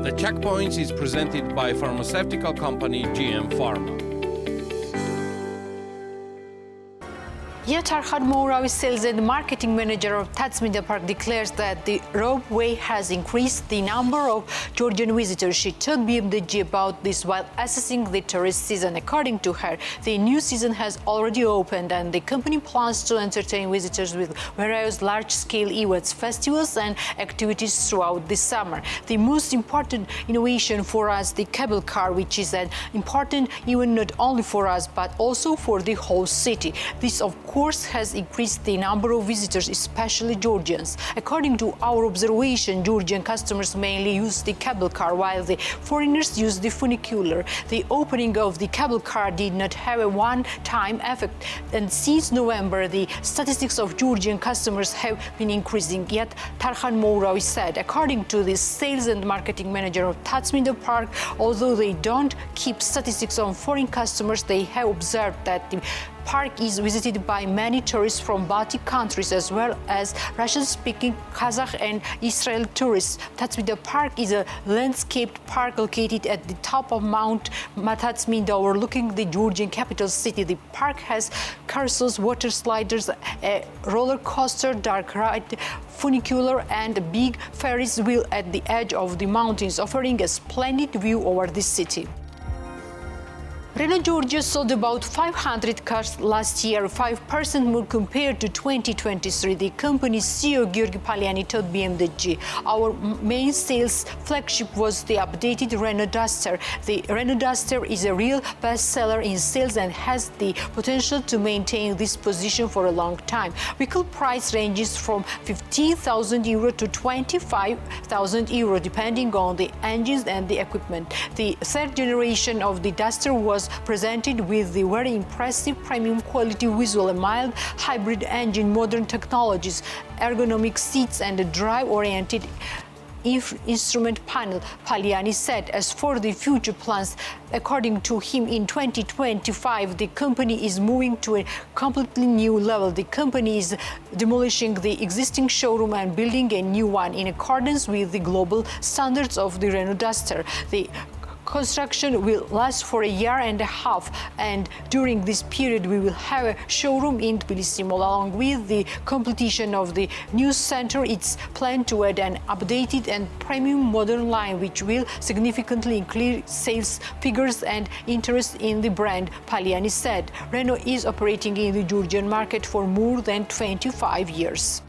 The Checkpoints is presented by pharmaceutical company GM Pharma. Yet Tarhan Mourawi, sales and marketing manager of Mtatsminda Park, declares that the roadway has increased the number of Georgian visitors. She told BMDG about this while assessing the tourist season. According to her, the new season has already opened and the company plans to entertain visitors with various large-scale events, festivals and activities throughout the summer. The most important innovation for us, the cable car, which is an important event not only for us but also for the whole city. This, of course, has increased the number of visitors, especially Georgians. According to our observation, Georgian customers mainly use the cable car, while the foreigners use the funicular. The opening of the cable car did not have a one-time effect, and since November, the statistics of Georgian customers have been increasing. Yet, Tarhan Mourawi said, according to the sales and marketing manager of Mtatsminda Park, although they don't keep statistics on foreign customers, they have observed that the park is visited by many tourists from Baltic countries as well as Russian-speaking Kazakh and Israeli tourists. Mtatsminda Park is a landscaped park located at the top of Mount Mtatsminda, overlooking the Georgian capital city. The park has carousels, water sliders, a roller coaster, dark ride, funicular and a big Ferris wheel at the edge of the mountains, offering a splendid view over the city. Renault Georgia sold about 500 cars last year, 5% more compared to 2023. The company's CEO Georgi Paliani told BMDG, our main sales flagship was the updated Renault Duster. The Renault Duster is a real bestseller in sales and has the potential to maintain this position for a long time. Vehicle price ranges from 15,000 euro to 25,000 euro, depending on the engines and the equipment. The third generation of the Duster was presented with the very impressive premium quality visual, a mild hybrid engine, modern technologies, ergonomic seats and a drive-oriented instrument panel, Paliani said. As for the future plans, according to him, in 2025, the company is moving to a completely new level. The company is demolishing the existing showroom and building a new one in accordance with the global standards of the Renault Duster. The construction will last for a year and a half, and during this period we will have a showroom in Tbilisi. Along with the completion of the new center, it's planned to add an updated and premium modern line which will significantly increase sales figures and interest in the brand, Paliani said. Renault is operating in the Georgian market for more than 25 years.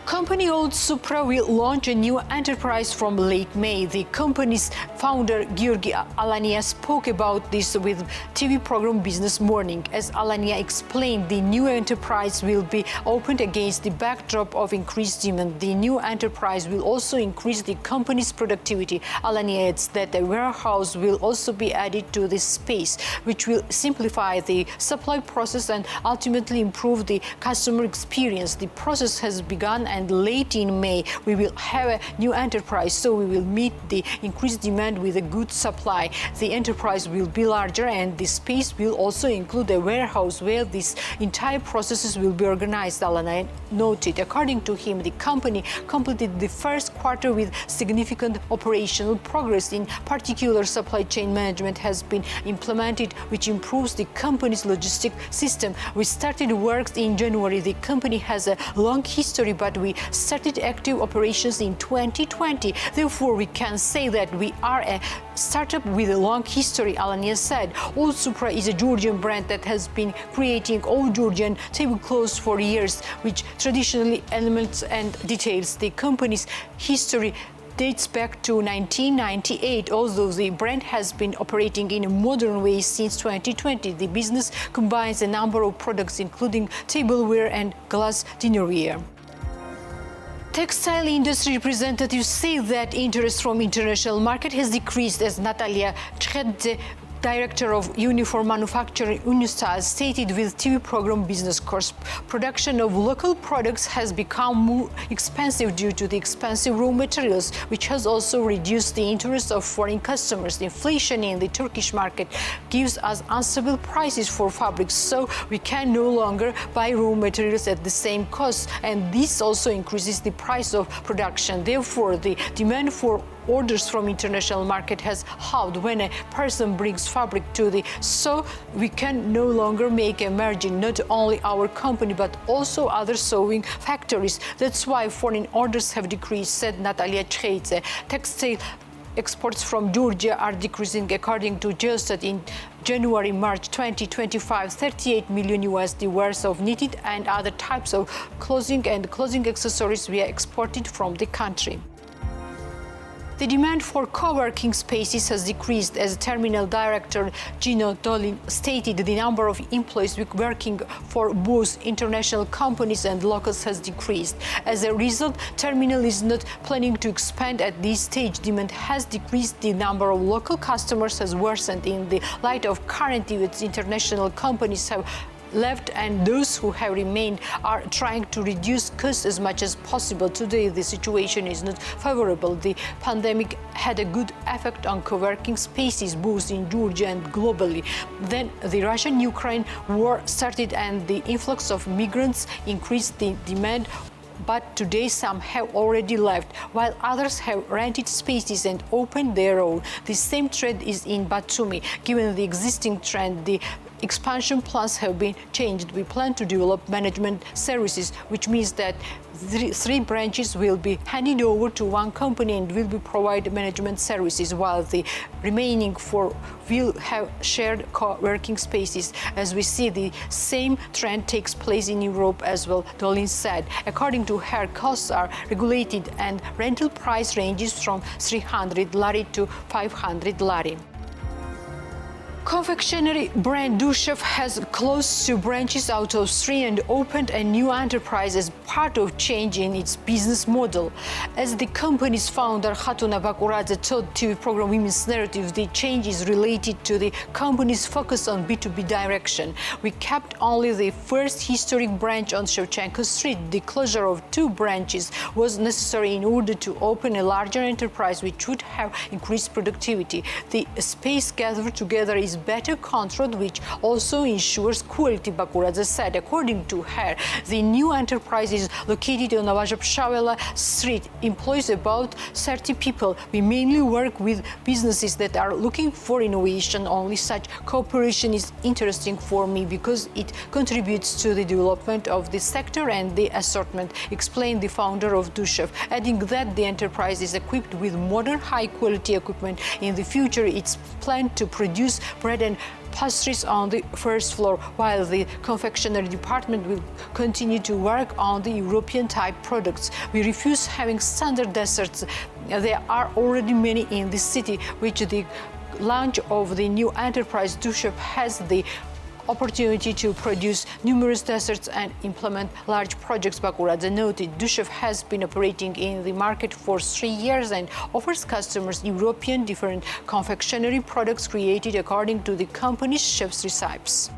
Company-owned Supra will launch a new enterprise from late May. The company's founder, Georgi Alania, spoke about this with TV program Business Morning. As Alania explained, the new enterprise will be opened against the backdrop of increased demand. The new enterprise will also increase the company's productivity. Alania adds that a warehouse will also be added to this space, which will simplify the supply process and ultimately improve the customer experience. The process has begun, and late in May we will have a new enterprise, so we will meet the increased demand with a good supply. The enterprise will be larger, and the space will also include a warehouse where this entire processes will be organized, Alania noted. According to him, the company completed the first quarter with significant operational progress. In particular, supply chain management has been implemented, which improves the company's logistic system. We started works in January. The company has a long history, but we started active operations in 2020. Therefore, we can say that we are a startup with a long history, Alania said. All Supra is a Georgian brand that has been creating all Georgian tablecloths for years, which traditionally elements and details. The company's history dates back to 1998. Although the brand has been operating in a modern way since 2020, the business combines a number of products, including tableware and glass dinnerware. Textile industry representatives say that interest from international market has decreased as Natia director of uniform manufacturing Unistyle, stated with TV program Business Course, production of local products has become more expensive due to the expensive raw materials, which has also reduced the interest of foreign customers. The inflation in the Turkish market gives us unstable prices for fabrics, so we can no longer buy raw materials at the same cost, and this also increases the price of production. Therefore, the demand for orders from international market has halved when a person brings fabric to the so we can no longer make a margin, not only our company but also other sewing factories. That's why foreign orders have decreased, said Natia. Textile exports from Georgia are decreasing according to Geostat. In January-March 2025, 38 million USD worth of knitted and other types of clothing and clothing accessories were exported from the country. The demand for co-working spaces has decreased, as terminal director Gino Dolin stated. The number of employees working for both international companies and locals has decreased. As a result, terminal is not planning to expand at this stage. Demand has decreased. The number of local customers has worsened in the light of currently with international companies have left, and those who have remained are trying to reduce costs as much as possible. Today, the situation is not favorable. The pandemic had a good effect on co-working spaces both in Georgia and globally. Then the Russian-Ukraine war started and the influx of migrants increased the demand. But today some have already left, while others have rented spaces and opened their own. The same trend is in Batumi. Given the existing trend, the expansion plans have been changed. We plan to develop management services, which means that three branches will be handed over to one company and will be provide management services, while the remaining four will have shared co-working spaces. As we see, the same trend takes place in Europe as well, Dolin said. According to her, costs are regulated and rental price ranges from 300 lari to 500 lari. Confectionery brand DuChef has closed 2 branches out of 3 and opened a new enterprise as part of change in its business model. As the company's founder Khatuna Bakuradze told TV program Women's Narrative, the change is related to the company's focus on B2B direction. We kept only the first historic branch on Shevchenko Street. The closure of 2 branches was necessary in order to open a larger enterprise which would have increased productivity. The space gathered together is better controlled, which also ensures quality, Bakuradze said. According to her, the new enterprise is located on Novazhepshavela Street, employs about 30 people. We mainly work with businesses that are looking for innovation. Only such cooperation is interesting for me because it contributes to the development of the sector and the assortment, explained the founder of DuChef, adding that the enterprise is equipped with modern high-quality equipment. In the future, it's planned to produce bread and pastries on the first floor, while the confectionery department will continue to work on the European-type products. We refuse having standard desserts. There are already many in the city, which the launch of the new enterprise DuChef has the opportunity to produce numerous desserts and implement large projects, Bakuradze noted. DuChef has been operating in the market for 3 years and offers customers European different confectionery products created according to the company's chef's recipes.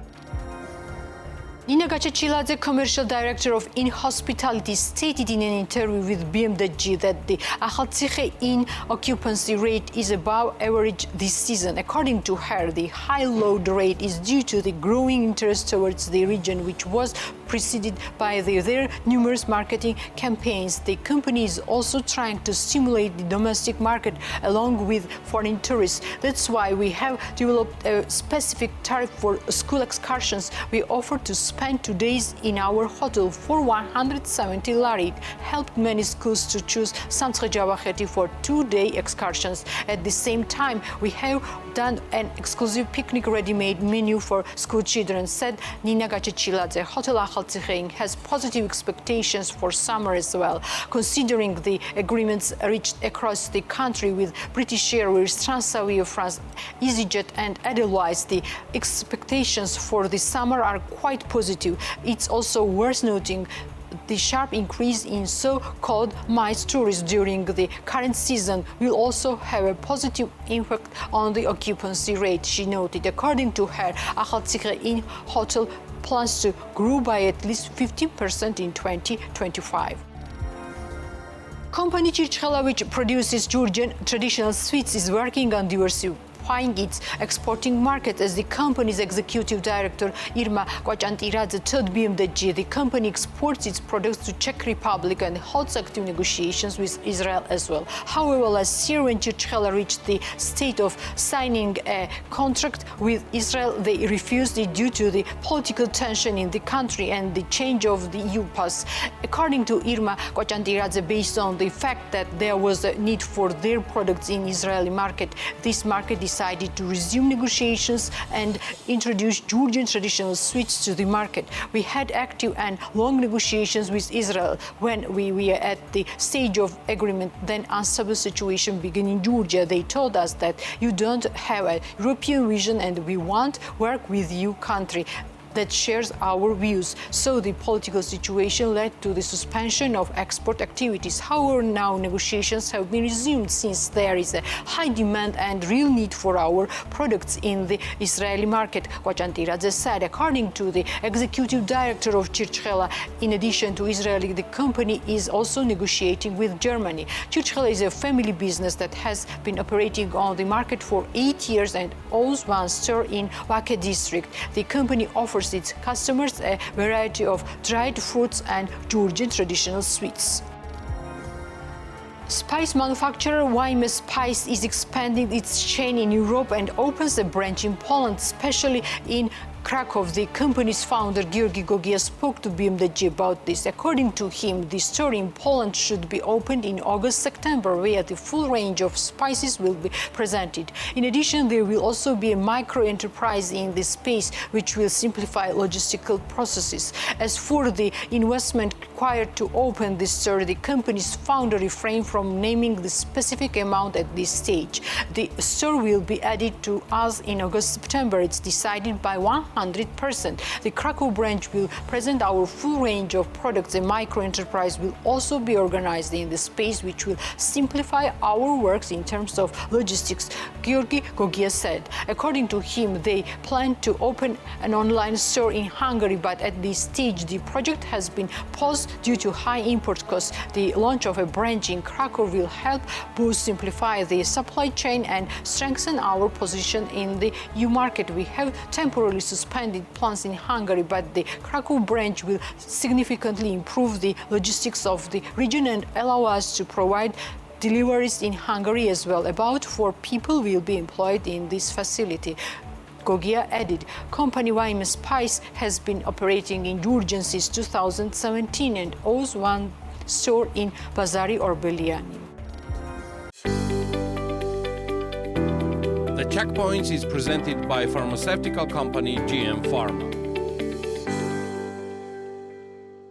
Nina Gachachiladze, commercial director of Inn Hospitality, stated in an interview with BMWG that the Akhaltsikhe Inn occupancy rate is above average this season. According to her, the high load rate is due to the growing interest towards the region, which was preceded by their numerous marketing campaigns. The company is also trying to stimulate the domestic market along with foreign tourists. That's why we have developed a specific tariff for school excursions. We offer to spend 2 days in our hotel for 170 lari. It helped many schools to choose Samtskhe for 2-day excursions. At the same time, we have done an exclusive picnic ready-made menu for school children, said Nina Gachachiladze. Hotel Akhaltsikhe has positive expectations for summer as well, considering the agreements reached across the country with British Airways, Transavia France, EasyJet and Edelweiss. The expectations for the summer are quite positive. It's also worth noting the sharp increase in so-called MICE tourists during the current season will also have a positive impact on the occupancy rate, she noted. According to her, Akhaltsikhe Inn hotel plans to grow by at least 15% in 2025. Company Chirckhela, which produces Georgian traditional sweets, is working on diversifying its exporting market. As the company's executive director Irma Quachantiradze told BMDG, the company exports its products to Czech Republic and holds active negotiations with Israel as well. However, last year when Chirckhela reached the state of signing a contract with Israel, they refused it due to the political tension in the country and the change of the EU pass. According to Irma Quachantiradze, based on the fact that there was a need for their products in Israeli market, this market decided to resume negotiations and introduce Georgian traditional sweets to the market. We had active and long negotiations with Israel. When we were at the stage of agreement, then unstable situation began in Georgia. They told us that you don't have a European vision and we want work with you country that shares our views. So the political situation led to the suspension of export activities. However, now negotiations have been resumed since there is a high demand and real need for our products in the Israeli market, Quachantiradze said. According to the executive director of Chirckhela, in addition to Israeli, the company is also negotiating with Germany. Chirckhela is a family business that has been operating on the market for 8 years and owns one store in Vake district. The company offers its customers a variety of dried fruits and Georgian traditional sweets. Spice manufacturer YM Spice is expanding its chain in Europe and opens a branch in Poland, especially in Krakow. The company's founder, Georgi Gogia, spoke to BMDG about this. According to him, the store in Poland should be opened in August-September, where the full range of spices will be presented. In addition, there will also be a micro-enterprise in this space, which will simplify logistical processes. As for the investment required to open this store, the company's founder refrained from naming the specific amount at this stage. The store will be added to us in August-September. It's decided by 100%. The Krakow branch will present our full range of products. A micro-enterprise will also be organized in the space, which will simplify our works in terms of logistics, Georgi Gogia said. According to him, they plan to open an online store in Hungary, but at this stage, the project has been paused due to high import costs. The launch of a branch in Krakow will help both simplify the supply chain and strengthen our position in the EU market. We have temporarily suspended plans in Hungary, but the Krakow branch will significantly improve the logistics of the region and allow us to provide deliveries in Hungary as well. About 4 people will be employed in this facility. Gogia added, company YM Spice has been operating in Georgian since 2017 and owns one store in Bazari or Beliani. The Checkpoints is presented by pharmaceutical company GM Pharma.